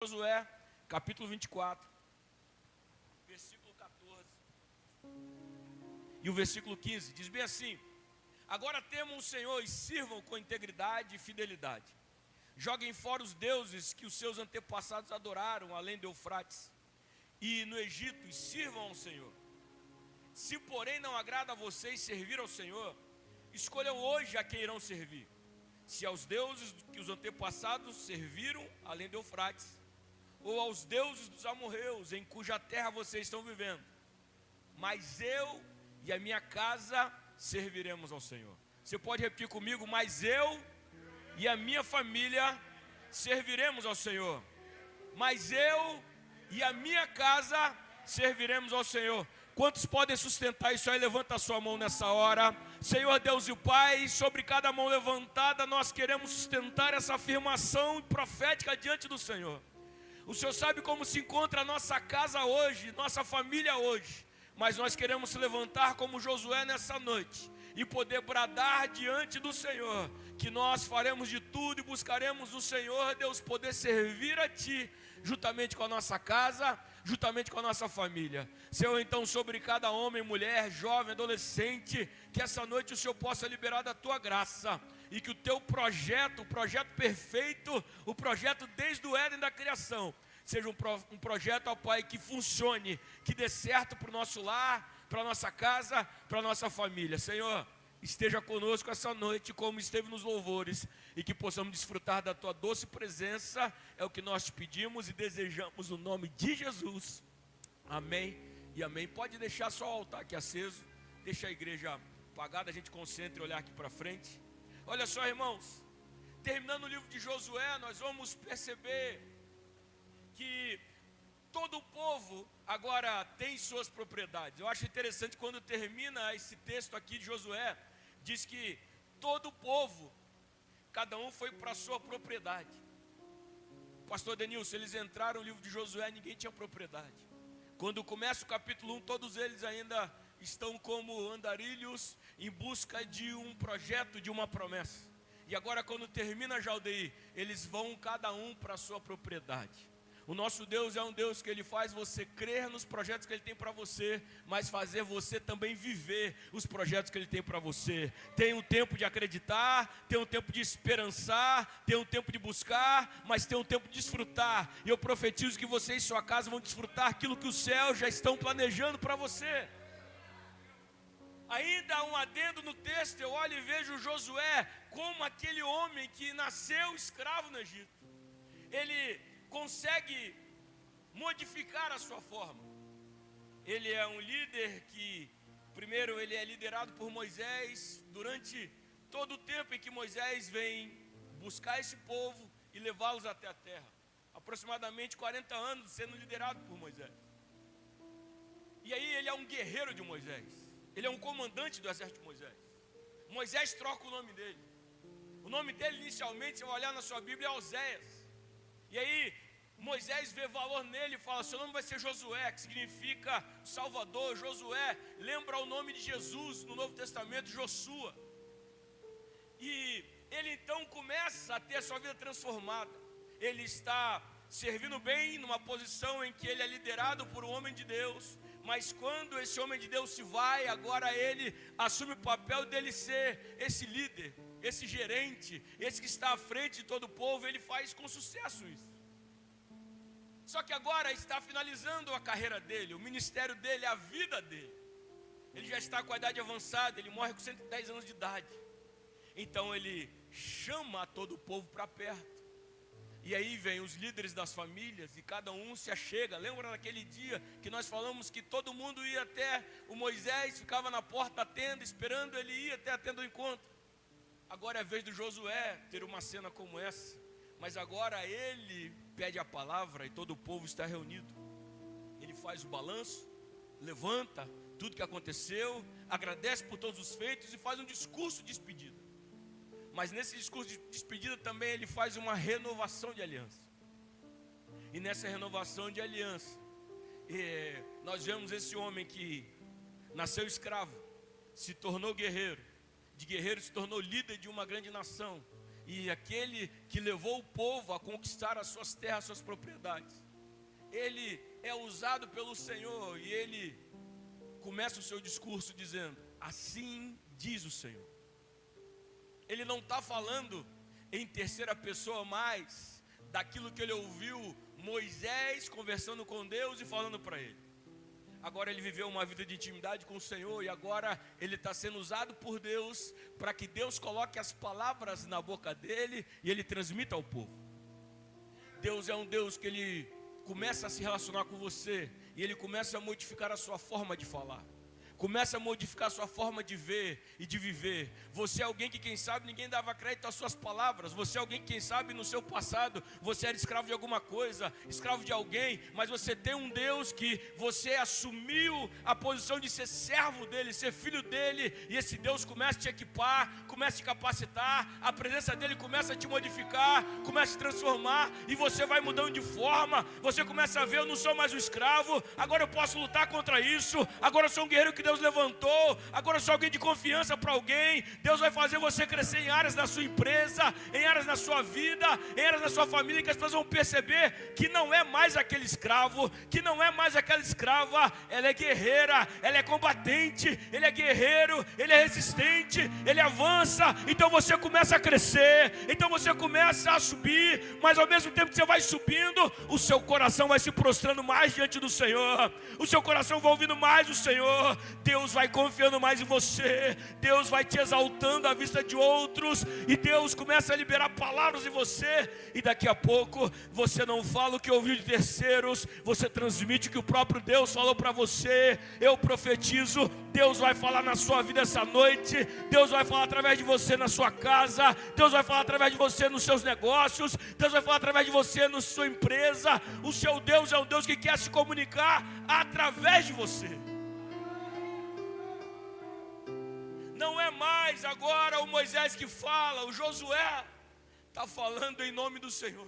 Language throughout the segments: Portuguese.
Josué, capítulo 24, versículo 14 e o versículo 15, diz bem assim: agora temam o Senhor e sirvam com integridade e fidelidade. Joguem fora os deuses que os seus antepassados adoraram, além do Eufrates e no Egito, e sirvam ao Senhor. Se porém não agrada a vocês servir ao Senhor, escolham hoje a quem irão servir. Se aos deuses que os antepassados serviram, além do Eufrates, ou aos deuses dos amorreus, em cuja terra vocês estão vivendo. Mas eu e a minha casa serviremos ao Senhor. Você pode repetir comigo? Mas eu e a minha família serviremos ao Senhor. Mas eu e a minha casa serviremos ao Senhor. Quantos podem sustentar isso aí? Levanta a sua mão nessa hora. Senhor Deus e o Pai, sobre cada mão levantada, nós queremos sustentar essa afirmação profética diante do Senhor. O Senhor sabe como se encontra a nossa casa hoje, nossa família hoje. Mas nós queremos se levantar como Josué nessa noite e poder bradar diante do Senhor, que nós faremos de tudo e buscaremos no Senhor, Deus, poder servir a Ti, juntamente com a nossa casa, juntamente com a nossa família. Senhor, então, sobre cada homem, mulher, jovem, adolescente, que essa noite o Senhor possa liberar da Tua graça, e que o Teu projeto, o projeto perfeito, o projeto desde o Éden da criação, seja um projeto, ó Pai, que funcione, que dê certo para o nosso lar, para a nossa casa, para a nossa família. Senhor, esteja conosco essa noite, como esteve nos louvores, e que possamos desfrutar da Tua doce presença. É o que nós te pedimos e desejamos no nome de Jesus. Amém e amém. Pode deixar só o altar aqui aceso, deixa a igreja apagada, a gente concentra e olhar aqui para frente. Olha só, irmãos, terminando o livro de Josué, nós vamos perceber que todo o povo agora tem suas propriedades. Eu acho interessante quando termina esse texto aqui de Josué, diz que todo o povo, cada um foi para a sua propriedade. Pastor Denilson, eles entraram no livro de Josué, ninguém tinha propriedade. Quando começa o capítulo 1, todos eles ainda estão como andarilhos em busca de um projeto, de uma promessa. E agora quando termina Jaldeí, eles vão cada um para a sua propriedade. O nosso Deus é um Deus que Ele faz você crer nos projetos que Ele tem para você, mas fazer você também viver os projetos que Ele tem para você. Tem um tempo de acreditar, tem um tempo de esperançar, tem um tempo de buscar, mas tem um tempo de desfrutar. E eu profetizo que você e sua casa vão desfrutar aquilo que os céus já estão planejando para você. Ainda um adendo no texto, eu olho e vejo Josué como aquele homem que nasceu escravo no Egito. Ele consegue modificar a sua forma. Ele é um líder que, primeiro, ele é liderado por Moisés durante todo o tempo em que Moisés vem buscar esse povo e levá-los até a terra. Aproximadamente 40 anos sendo liderado por Moisés. E aí ele é um guerreiro de Moisés. Ele é um comandante do exército de Moisés. Moisés troca o nome dele. O nome dele inicialmente, se eu olhar na sua Bíblia, é Oséias. E aí Moisés vê valor nele e fala: seu nome vai ser Josué, que significa Salvador. Josué lembra o nome de Jesus no Novo Testamento, Joshua. E ele então começa a ter a sua vida transformada. Ele está servindo bem numa posição em que ele é liderado por um homem de Deus. Mas quando esse homem de Deus se vai, agora ele assume o papel dele ser esse líder, esse gerente, esse que está à frente de todo o povo. Ele faz com sucesso isso. Só que agora está finalizando a carreira dele, o ministério dele, a vida dele. Ele já está com a idade avançada, ele morre com 110 anos de idade. Então ele chama todo o povo para perto. E aí vem os líderes das famílias e cada um se achega. Lembra naquele dia que nós falamos que todo mundo ia até o Moisés, ficava na porta da tenda esperando ele ir até a tenda do encontro. Agora é a vez do Josué ter uma cena como essa. Mas agora ele pede a palavra e todo o povo está reunido. Ele faz o balanço, levanta tudo que aconteceu, agradece por todos os feitos e faz um discurso de despedida. Mas nesse discurso de despedida também ele faz uma renovação de aliança. E nessa renovação de aliança, nós vemos esse homem que nasceu escravo, se tornou guerreiro, de guerreiro se tornou líder de uma grande nação. e aquele que levou o povo a conquistar as suas terras, as suas propriedades. Ele é usado pelo Senhor e ele começa o seu discurso dizendo: assim diz o Senhor. Ele não está falando em terceira pessoa mais daquilo que ele ouviu Moisés conversando com Deus e falando para ele. Agora ele viveu uma vida de intimidade com o Senhor e agora ele está sendo usado por Deus para que Deus coloque as palavras na boca dele e ele transmita ao povo. Deus é um Deus que ele começa a se relacionar com você e ele começa a modificar a sua forma de falar. Começa a modificar a sua forma de ver e de viver. Você é alguém que, quem sabe, ninguém dava crédito às suas palavras. Você é alguém que, quem sabe, no seu passado, você era escravo de alguma coisa, escravo de alguém. Mas você tem um Deus que você assumiu a posição de ser servo dele, ser filho dele. E esse Deus começa a te equipar, começa a te capacitar. A presença dele começa a te modificar, começa a te transformar. E você vai mudando de forma. Você começa a ver: eu não sou mais um escravo, agora eu posso lutar contra isso. Agora eu sou um guerreiro que Deus levantou, agora eu sou alguém de confiança para alguém. Deus vai fazer você crescer em áreas da sua empresa, em áreas da sua vida, em áreas da sua família, que as pessoas vão perceber que não é mais aquele escravo, que não é mais aquela escrava. Ela é guerreira, ela é combatente, ele é guerreiro, ele é resistente, ele avança. Então você começa a crescer, então você começa a subir, mas ao mesmo tempo que você vai subindo, o seu coração vai se prostrando mais diante do Senhor, o seu coração vai ouvindo mais o Senhor. Deus vai confiando mais em você, Deus vai te exaltando à vista de outros, e Deus começa a liberar palavras em você, e daqui a pouco você não fala o que ouviu de terceiros, você transmite o que o próprio Deus falou para você. Eu profetizo: Deus vai falar na sua vida essa noite, Deus vai falar através de você na sua casa, Deus vai falar através de você nos seus negócios, Deus vai falar através de você na sua empresa. O seu Deus é um Deus que quer se comunicar através de você. Não é mais agora o Moisés que fala, o Josué está falando em nome do Senhor.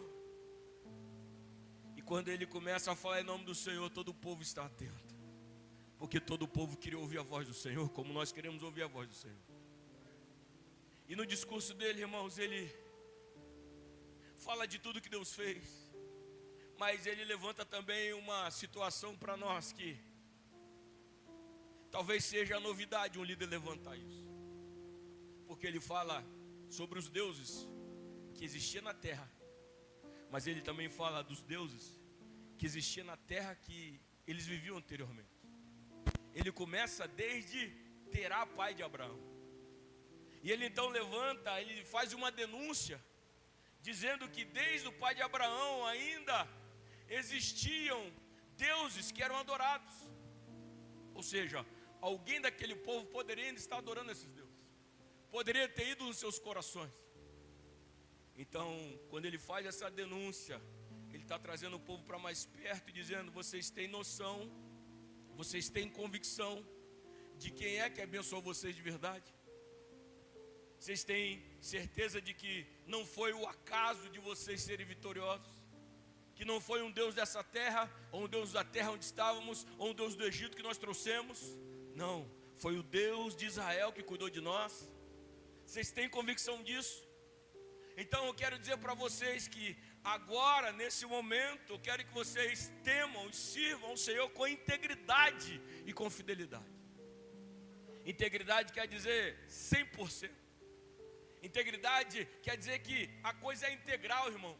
E quando ele começa a falar em nome do Senhor, todo o povo está atento, porque todo o povo queria ouvir a voz do Senhor, como nós queremos ouvir a voz do Senhor. E no discurso dele, irmãos, ele fala de tudo que Deus fez, mas ele levanta também uma situação para nós que talvez seja a novidade um líder levantar isso. Porque ele fala sobre os deuses que existiam na terra, mas ele também fala dos deuses que existiam na terra que eles viviam anteriormente. Ele começa desde Terá, pai de Abraão. E ele então levanta, ele faz uma denúncia, dizendo que desde o pai de Abraão ainda existiam deuses que eram adorados. Ou seja, alguém daquele povo poderia ainda estar adorando esses deuses, poderia ter ido nos seus corações. Então, quando ele faz essa denúncia, ele está trazendo o povo para mais perto e dizendo: vocês têm noção, vocês têm convicção de quem é que abençoou vocês de verdade? Vocês têm certeza de que não foi o acaso de vocês serem vitoriosos? Que não foi um Deus dessa terra, ou um Deus da terra onde estávamos, ou um Deus do Egito que nós trouxemos? Não, foi o Deus de Israel que cuidou de nós. Vocês têm convicção disso? Então eu quero dizer para vocês que agora, nesse momento, eu quero que vocês temam e sirvam o Senhor com integridade e com fidelidade. Integridade quer dizer 100%. Integridade quer dizer que a coisa é integral, irmãos.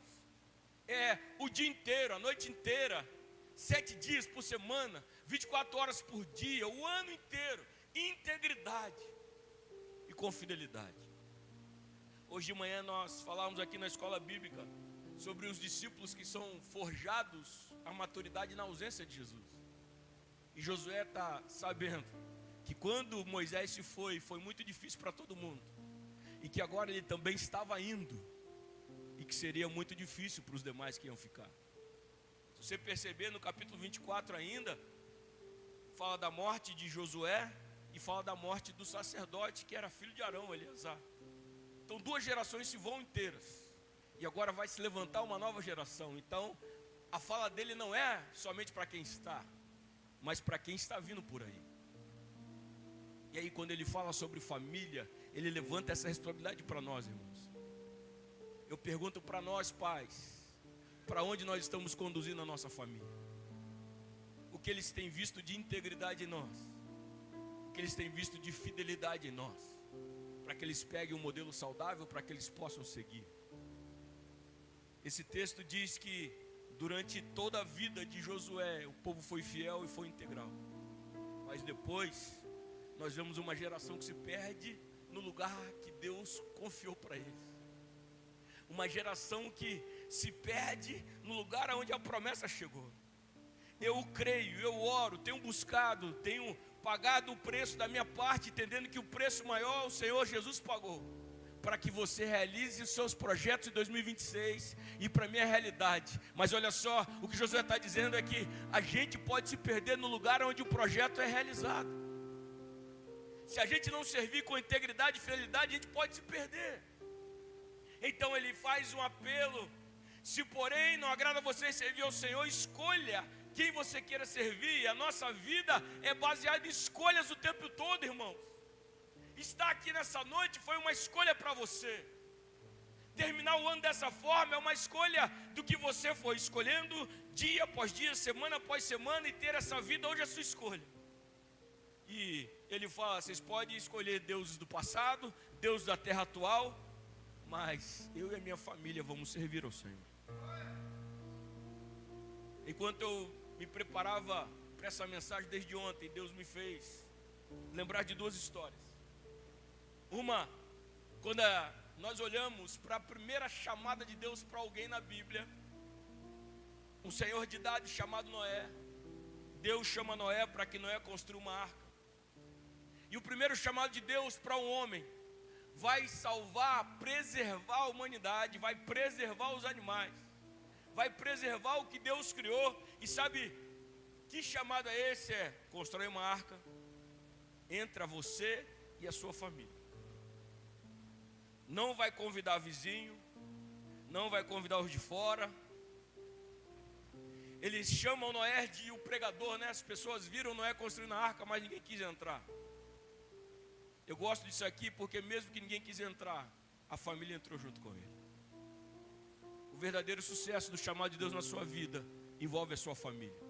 É o dia inteiro, a noite inteira, 7 dias por semana, 24 horas por dia, o ano inteiro. Integridade e com fidelidade. Hoje de manhã nós falávamos aqui na escola bíblica sobre os discípulos que são forjados à maturidade na ausência de Jesus. E Josué está sabendo que quando Moisés se foi muito difícil para todo mundo, e que agora ele também estava indo, e que seria muito difícil para os demais que iam ficar. Se você perceber, no capítulo 24 ainda, fala da morte de Josué e fala da morte do sacerdote que era filho de Arão, Eleazar. Então 2 gerações se vão inteiras, e agora vai se levantar uma nova geração. Então a fala dele não é somente para quem está, mas para quem está vindo por aí. E aí quando ele fala sobre família, ele levanta essa responsabilidade para nós, irmãos. Eu pergunto para nós, pais, para onde nós estamos conduzindo a nossa família? O que eles têm visto de integridade em nós? O que eles têm visto de fidelidade em nós? Para que eles peguem um modelo saudável, para que eles possam seguir. Esse texto diz que durante toda a vida de Josué, o povo foi fiel e foi integral. Mas depois, nós vemos uma geração que se perde no lugar que Deus confiou para eles. Uma geração que se perde no lugar onde a promessa chegou. Eu creio, eu oro, tenho buscado, tenho pagado o preço da minha parte, entendendo que o preço maior o Senhor Jesus pagou, para que você realize os seus projetos em 2026 e para mim é realidade. Mas olha só, o que Josué está dizendo é que a gente pode se perder no lugar onde o projeto é realizado. Se a gente não servir com integridade e fidelidade, a gente pode se perder. Então ele faz um apelo: se porém não agrada a você servir ao Senhor, escolha quem você queira servir. A nossa vida é baseada em escolhas o tempo todo, irmãos. Estar aqui nessa noite foi uma escolha para você. Terminar o ano dessa forma é uma escolha do que você foi escolhendo dia após dia, semana após semana, e ter essa vida hoje é a sua escolha. E ele fala: vocês podem escolher deuses do passado, deuses da terra atual, mas eu e a minha família vamos servir ao Senhor. Enquanto eu me preparava para essa mensagem desde ontem, Deus me fez lembrar de duas histórias. Uma, quando nós olhamos para a primeira chamada de Deus para alguém na Bíblia, um senhor de idade chamado Noé. Deus chama Noé para que Noé construa uma arca. E o primeiro chamado de Deus para um homem vai salvar, preservar a humanidade, vai preservar os animais, vai preservar o que Deus criou. E sabe que chamado é esse? É constrói uma arca, entra você e a sua família. Não vai convidar vizinho, não vai convidar os de fora. Eles chamam Noé de o pregador, né? As pessoas viram Noé construindo a arca, mas ninguém quis entrar. Eu gosto disso aqui porque mesmo que ninguém quis entrar, a família entrou junto com ele. O verdadeiro sucesso do chamado de Deus na sua vida envolve a sua família.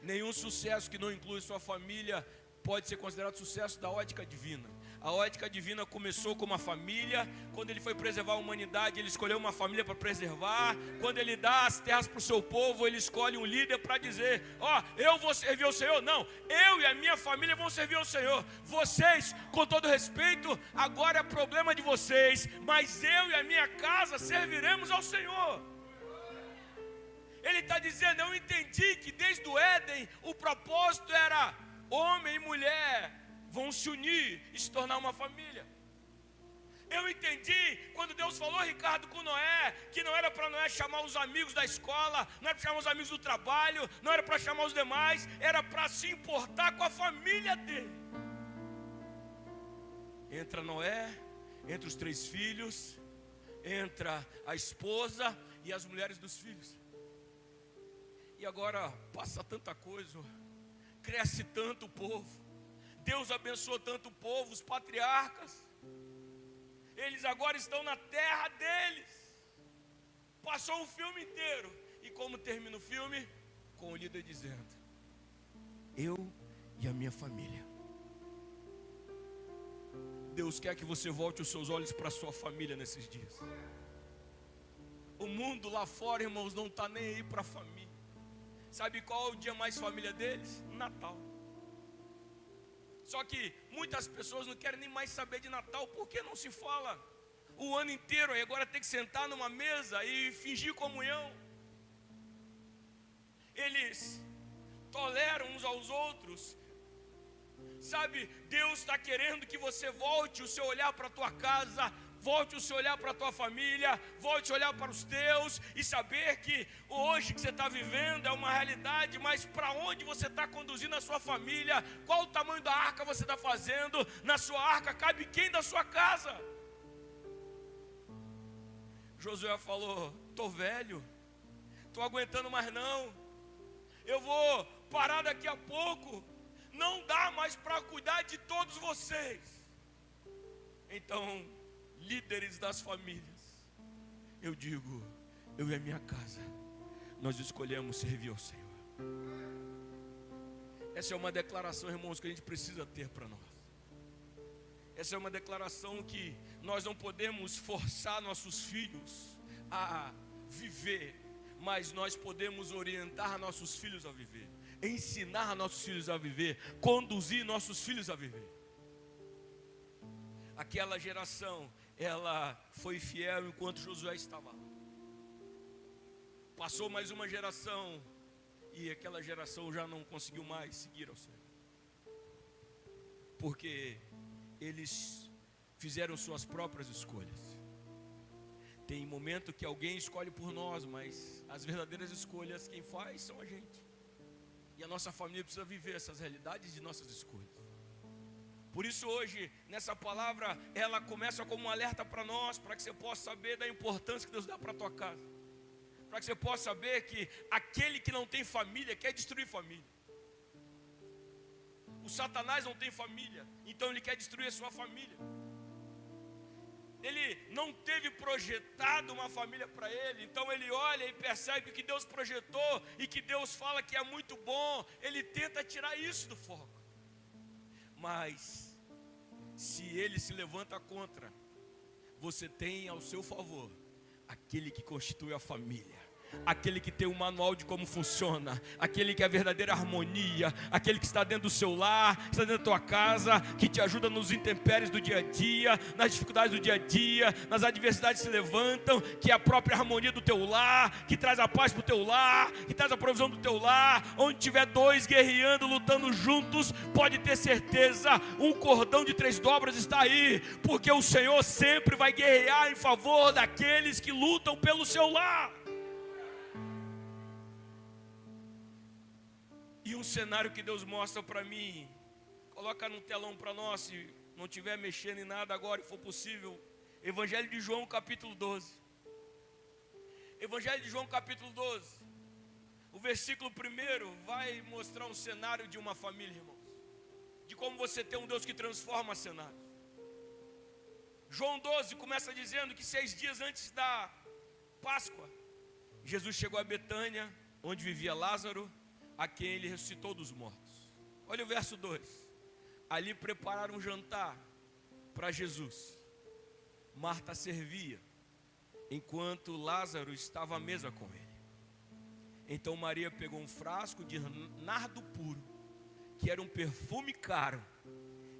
Nenhum sucesso que não inclui sua família pode ser considerado sucesso da ótica divina. A ótica divina começou com uma família. Quando ele foi preservar a humanidade, ele escolheu uma família para preservar. Quando ele dá as terras para o seu povo, ele escolhe um líder para dizer: eu vou servir ao Senhor. Não, eu e a minha família vão servir ao Senhor. Vocês, com todo respeito, agora é problema de vocês, mas eu e a minha casa serviremos ao Senhor. Ele está dizendo: eu entendi que desde o Éden o propósito era homem e mulher vão se unir e se tornar uma família. Eu entendi quando Deus falou, Ricardo, com Noé, que não era para Noé chamar os amigos da escola, não era para chamar os amigos do trabalho, não era para chamar os demais, era para se importar com a família dele. Entra Noé, entra os 3 filhos, entra a esposa e as mulheres dos filhos. E agora passa tanta coisa, cresce tanto o povo, Deus abençoou tanto o povo, os patriarcas, eles agora estão na terra deles. Passou um filme inteiro, e como termina o filme? Com o líder dizendo: eu e a minha família. Deus quer que você volte os seus olhos para a sua família nesses dias. O mundo lá fora, irmãos, não está nem aí para a família. Sabe qual é o dia mais família deles? Natal. Só que muitas pessoas não querem nem mais saber de Natal, porque não se fala o ano inteiro, aí agora tem que sentar numa mesa e fingir comunhão. Eles toleram uns aos outros. Sabe, Deus está querendo que você volte o seu olhar para a tua casa, volte o seu olhar para a tua família, volte o olhar para os teus e saber que hoje que você está vivendo é uma realidade, mas para onde você está conduzindo a sua família, qual o tamanho da arca você está fazendo, na sua arca cabe quem da sua casa? Josué falou: estou velho, estou aguentando mais não, eu vou parar daqui a pouco, não dá mais para cuidar de todos vocês. Então, líderes das famílias, eu digo, eu e a minha casa, nós escolhemos servir ao Senhor. Essa é uma declaração, irmãos, que a gente precisa ter para nós. Essa é uma declaração que nós não podemos forçar nossos filhos a viver, mas nós podemos orientar nossos filhos a viver, ensinar nossos filhos a viver, conduzir nossos filhos a viver. Aquela geração, ela foi fiel enquanto Josué estava lá. Passou mais uma geração e aquela geração já não conseguiu mais seguir ao Senhor, porque eles fizeram suas próprias escolhas. Tem momento que alguém escolhe por nós, mas as verdadeiras escolhas quem faz são a gente. E a nossa família precisa viver essas realidades de nossas escolhas. Por isso hoje, nessa palavra, ela começa como um alerta para nós, para que você possa saber da importância que Deus dá para a tua casa. Para que você possa saber que aquele que não tem família quer destruir família. O Satanás não tem família, então ele quer destruir a sua família. Ele não teve projetado uma família para ele, então ele olha e percebe que o que Deus projetou e que Deus fala que é muito bom, ele tenta tirar isso do foco. Mas, se ele se levanta contra, você tem ao seu favor aquele que constitui a família, aquele que tem o manual de como funciona, aquele que é a verdadeira harmonia, aquele que está dentro do seu lar, que está dentro da tua casa, que te ajuda nos intempéries do dia a dia, nas dificuldades do dia a dia, nas adversidades que se levantam, que é a própria harmonia do teu lar, que traz a paz para o teu lar, que traz a provisão do teu lar. Onde tiver dois guerreando, lutando juntos, pode ter certeza, um cordão de 3 dobras está aí, porque o Senhor sempre vai guerrear em favor daqueles que lutam pelo seu lar. E um cenário que Deus mostra para mim, coloca no telão para nós, se não estiver mexendo em nada agora e for possível, Evangelho de João capítulo 12. Evangelho de João capítulo 12, o versículo 1 vai mostrar um cenário de uma família, irmãos, de como você tem um Deus que transforma cenários. João 12 começa dizendo que 6 dias antes da Páscoa, Jesus chegou a Betânia, onde vivia Lázaro, a quem ele ressuscitou dos mortos. Olha o verso 2. Ali prepararam um jantar para Jesus. Marta servia, enquanto Lázaro estava à mesa com ele. Então Maria pegou um frasco de nardo puro, que era um perfume caro,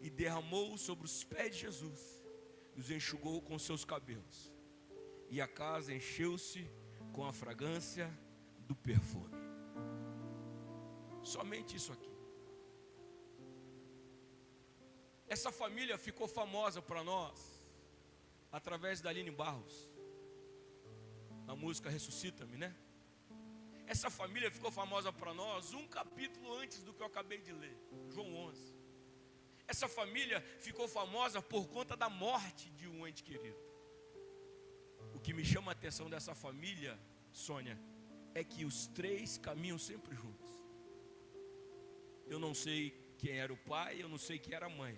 e derramou sobre os pés de Jesus, e os enxugou com seus cabelos. E a casa encheu-se com a fragrância do perfume. Somente isso aqui. Essa família ficou famosa para nós através da Aline Barros, na música Ressuscita-me, né? Essa família ficou famosa para nós um capítulo antes do que eu acabei de ler, João 11. Essa família ficou famosa por conta da morte de um ente querido. O que me chama a atenção dessa família, Sônia, é que os 3 caminham sempre juntos. Eu não sei quem era o pai, eu não sei quem era a mãe,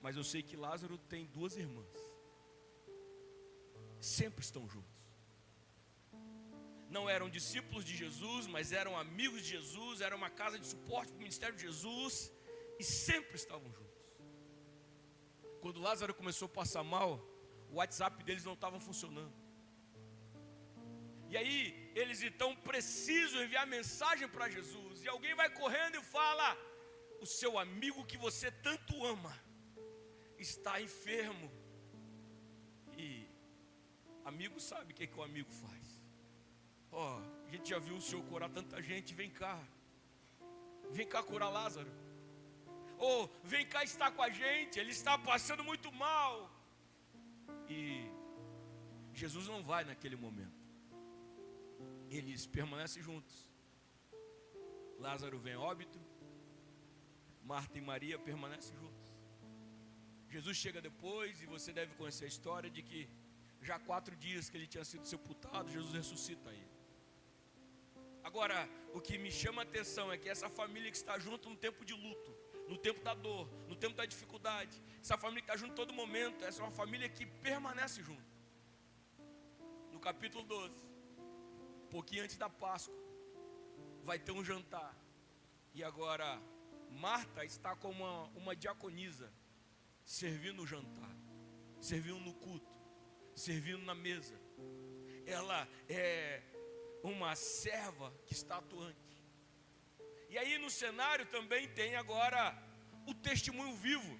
mas eu sei que Lázaro tem 2 irmãs. Sempre estão juntos. Não eram discípulos de Jesus, mas eram amigos de Jesus, era uma casa de suporte para o ministério de Jesus, e sempre estavam juntos. Quando Lázaro começou a passar mal, o WhatsApp deles não estava funcionando. E aí, eles então precisam enviar mensagem para Jesus. E alguém vai correndo e fala: o seu amigo que você tanto ama está enfermo. E amigo sabe o que o amigo faz. A gente já viu o Senhor curar tanta gente. Vem cá curar Lázaro. Vem cá estar com a gente, ele está passando muito mal. E Jesus não vai naquele momento. Eles permanecem juntos. Lázaro vem a óbito, Marta e Maria permanecem juntos. Jesus chega depois, e você deve conhecer a história de que já 4 dias que ele tinha sido sepultado, Jesus ressuscita ele. Agora, o que me chama a atenção é que essa família que está junto no tempo de luto, no tempo da dor, no tempo da dificuldade, essa família que está junto em todo momento, essa é uma família que permanece junto. No capítulo 12, um pouquinho antes da Páscoa, vai ter um jantar. E agora, Marta está como uma diaconisa, servindo o jantar, servindo no culto, servindo na mesa. Ela é uma serva que está atuante. E aí no cenário também tem agora o testemunho vivo.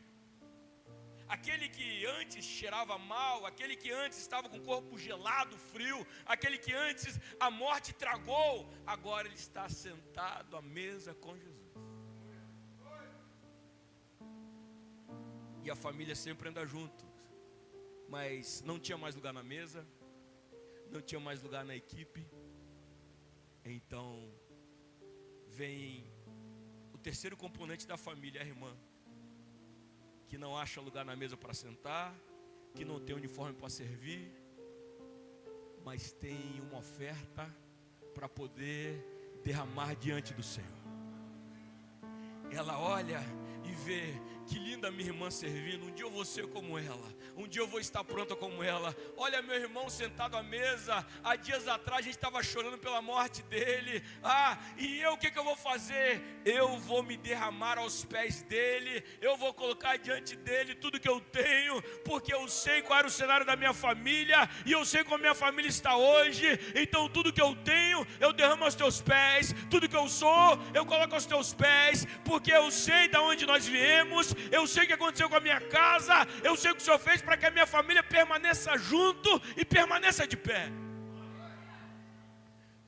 Aquele que antes cheirava mal, aquele que antes estava com o corpo gelado, frio, aquele que antes a morte tragou, agora ele está sentado à mesa com Jesus. E a família sempre anda junto, mas não tinha mais lugar na mesa, não tinha mais lugar na equipe. Então vem o terceiro componente da família, a irmã, que não acha lugar na mesa para sentar, que não tem uniforme para servir, mas tem uma oferta para poder derramar diante do Senhor. Ela olha e vê: que linda minha irmã servindo, um dia eu vou ser como ela, um dia eu vou estar pronta como ela. Olha meu irmão sentado à mesa, há dias atrás a gente estava chorando pela morte dele. E eu, o que eu vou fazer? Eu vou me derramar aos pés dele, eu vou colocar diante dele tudo que eu tenho, porque eu sei qual era o cenário da minha família, e eu sei como a minha família está hoje. Então tudo que eu tenho, eu derramo aos teus pés, tudo que eu sou, eu coloco aos teus pés, porque eu sei de onde nós viemos, eu sei o que aconteceu com a minha casa, eu sei o que o Senhor fez para que a minha família permaneça junto e permaneça de pé.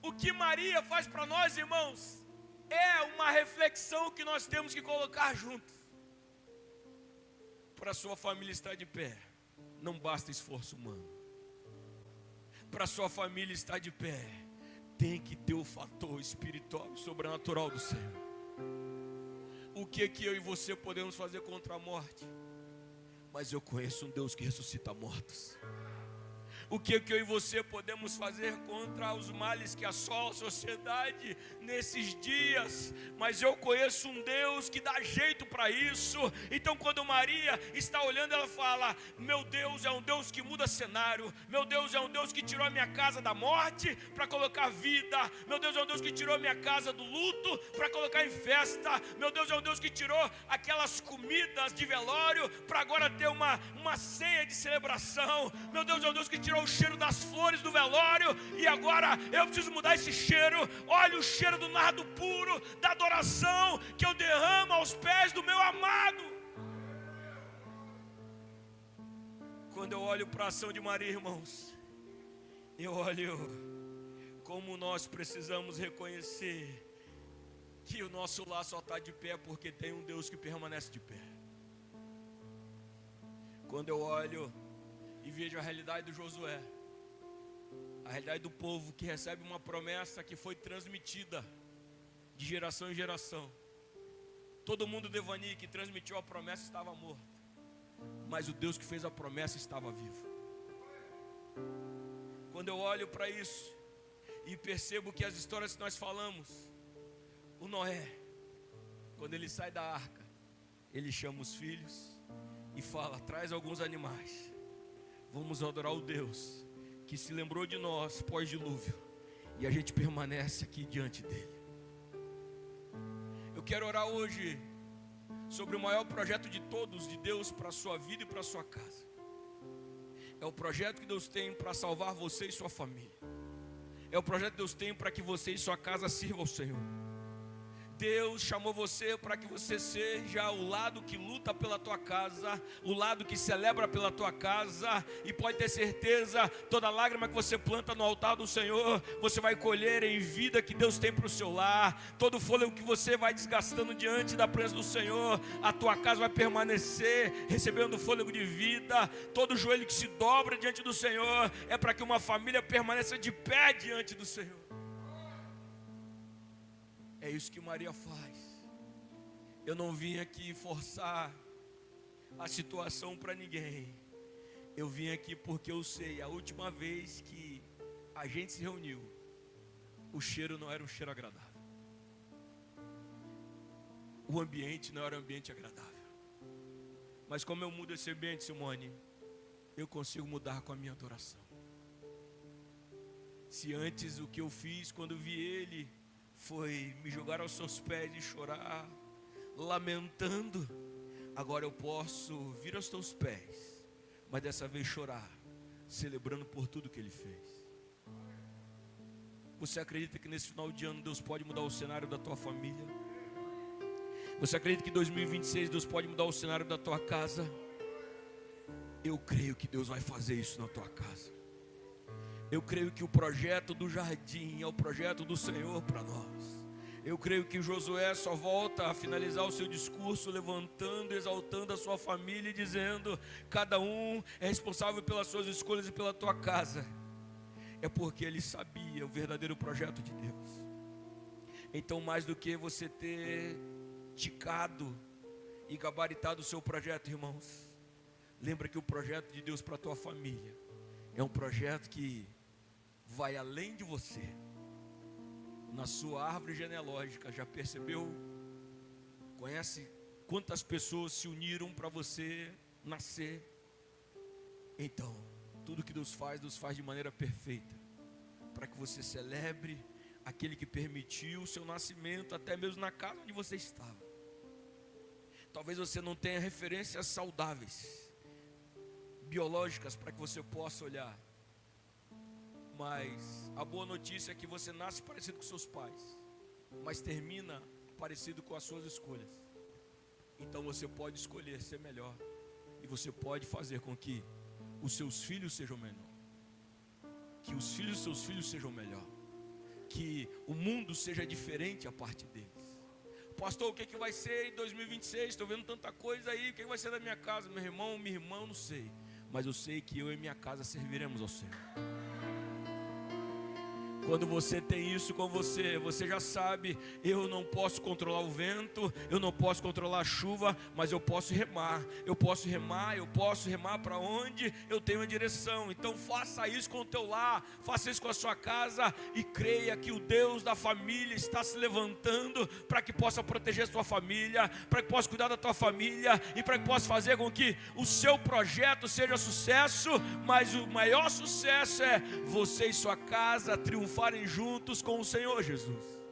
O que Maria faz para nós, irmãos, é uma reflexão que nós temos que colocar juntos. Para a sua família estar de pé, não basta esforço humano. Para a sua família estar de pé, tem que ter o fator espiritual e sobrenatural do Senhor. O que eu e você podemos fazer contra a morte? Mas eu conheço um Deus que ressuscita mortos. O que eu e você podemos fazer contra os males que assolam a sociedade nesses dias? Mas eu conheço um Deus que dá jeito para isso. Então quando Maria está olhando, ela fala: meu Deus é um Deus que muda cenário. Meu Deus é um Deus que tirou a minha casa da morte para colocar vida. Meu Deus é um Deus que tirou a minha casa do luto para colocar em festa. Meu Deus é um Deus que tirou aquelas comidas de velório para agora ter uma ceia de celebração. Meu Deus é um Deus que tirou o cheiro das flores do velório e agora eu preciso mudar esse cheiro. Olha o cheiro do nardo puro, da adoração que eu derramo aos pés do meu amado. Quando eu olho para a ação de Maria, irmãos, eu olho como nós precisamos reconhecer que o nosso lar só está de pé porque tem um Deus que permanece de pé. Quando eu olho e vejo a realidade do Josué, a realidade do povo que recebe uma promessa que foi transmitida de geração em geração. Todo mundo do Evani que transmitiu a promessa estava morto, mas o Deus que fez a promessa estava vivo. Quando eu olho para isso e percebo que as histórias que nós falamos, o Noé, quando ele sai da arca, ele chama os filhos e fala: traz alguns animais, vamos adorar o Deus que se lembrou de nós pós-dilúvio, e a gente permanece aqui diante dele. Eu quero orar hoje sobre o maior projeto de todos de Deus para a sua vida e para a sua casa. É o projeto que Deus tem para salvar você e sua família. É o projeto que Deus tem para que você e sua casa sirvam ao Senhor. Deus chamou você para que você seja o lado que luta pela tua casa, o lado que celebra pela tua casa, e pode ter certeza, toda lágrima que você planta no altar do Senhor, você vai colher em vida que Deus tem para o seu lar. Todo fôlego que você vai desgastando diante da presença do Senhor, a tua casa vai permanecer recebendo fôlego de vida. Todo joelho que se dobra diante do Senhor é para que uma família permaneça de pé diante do Senhor. É isso que Maria faz. Eu não vim aqui forçar a situação para ninguém. Eu vim aqui porque eu sei, a última vez que a gente se reuniu, o cheiro não era um cheiro agradável. O ambiente não era um ambiente agradável. Mas como eu mudo esse ambiente, Simone, eu consigo mudar com a minha adoração. Se antes o que eu fiz quando vi ele foi me jogar aos seus pés e chorar, lamentando, agora eu posso vir aos teus pés, mas dessa vez chorar, celebrando por tudo que ele fez. Você acredita que nesse final de ano Deus pode mudar o cenário da tua família? Você acredita que em 2026 Deus pode mudar o cenário da tua casa? Eu creio que Deus vai fazer isso na tua casa. Eu creio que o projeto do jardim é o projeto do Senhor para nós. Eu creio que Josué só volta a finalizar o seu discurso levantando, exaltando a sua família e dizendo: cada um é responsável pelas suas escolhas e pela tua casa. É porque ele sabia o verdadeiro projeto de Deus. Então, mais do que você ter ticado e gabaritado o seu projeto, irmãos, lembra que o projeto de Deus para a tua família é um projeto que vai além de você. Na sua árvore genealógica, já percebeu? Conhece quantas pessoas se uniram para você nascer? Então, tudo que Deus faz de maneira perfeita, para que você celebre aquele que permitiu o seu nascimento, até mesmo na casa onde você estava. Talvez você não tenha referências saudáveis, biológicas, para que você possa olhar, mas a boa notícia é que você nasce parecido com seus pais, mas termina parecido com as suas escolhas. Então você pode escolher ser melhor, e você pode fazer com que os seus filhos sejam melhor, que os filhos dos seus filhos sejam melhor, que o mundo seja diferente a partir deles. Pastor, o que vai ser em 2026? Estou vendo tanta coisa aí, o que vai ser da minha casa? Meu irmão, minha irmã, não sei, mas eu sei que eu e minha casa serviremos ao Senhor. Quando você tem isso com você, você já sabe: eu não posso controlar o vento, eu não posso controlar a chuva, mas eu posso remar. Eu posso remar para onde eu tenho a direção. Então faça isso com o teu lar, faça isso com a sua casa, e creia que o Deus da família está se levantando para que possa proteger a sua família, para que possa cuidar da tua família, e para que possa fazer com que o seu projeto seja sucesso. Mas o maior sucesso é você e sua casa triunfarem juntos com o Senhor Jesus.